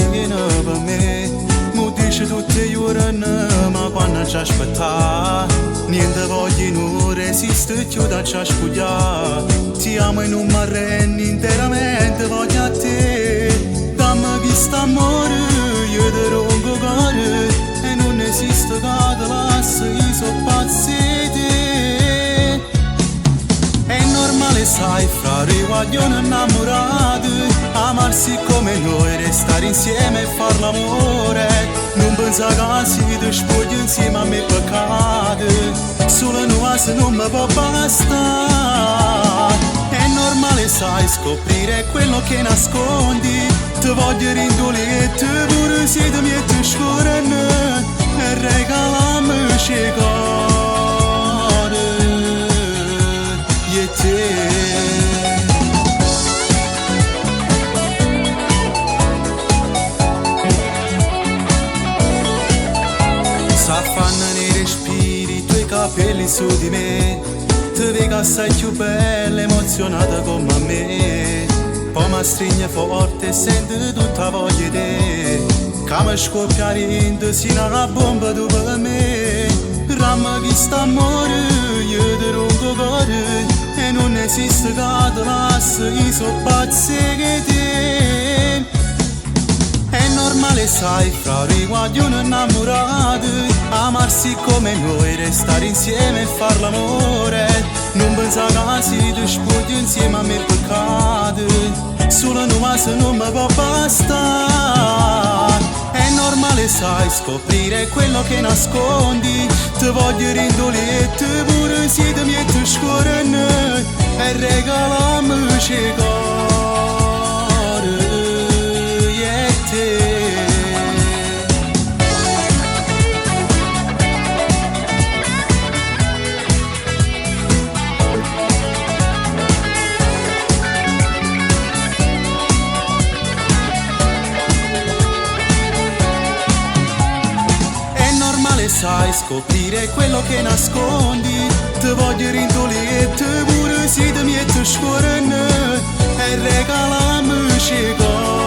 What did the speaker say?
tiene per me. Mi dice tutte le ore, ma quando ci aspetta, niente voglio, non resiste più da ci ascoltare. Ti amo e non mi arrendo interamente, voglio a te. Dammi questo amore, io ti rompo cuore, e non esiste che ti lascio, io sono pazzo di te. È normale, sai, fra riguaglioni innamorati, amarsi come noi, restare insieme e far l'amore. Non pensa che si ti spogli insieme a me peccati, solo noi se non mi può bastare. È normale, sai, scoprire quello che nascondi, ti voglio rindoletto, pure se ti metti scorrendo, e regalami cuore, io e te. S'affanno nei respiri, i tuoi capelli su di me, ti vedo assai più bella, emozionata come a me. Poi mi stringe forte e sento tutta voglia di te, che mi scoppia rindo sino una bomba tu per me. Ramma questo amore, io ti rompo cuore, e non esiste che ti lascio, io sono pazzo di te. È normale, sai, fra riguaglioni innamorati, amarsi come noi, restare insieme e far l'amore. Non pensa che si ti spogli insieme a me peccati, solo noi se non mi può bastare. È normale, sai, scoprire quello che nascondi, ti voglio rindoletto, pure se ti metti scorrendo, e regalami cuore, io e te. Sai, scoprire quello che nascondi, ti voglio rindoletto, pure se ti metti scorrendo, e regalami cuore.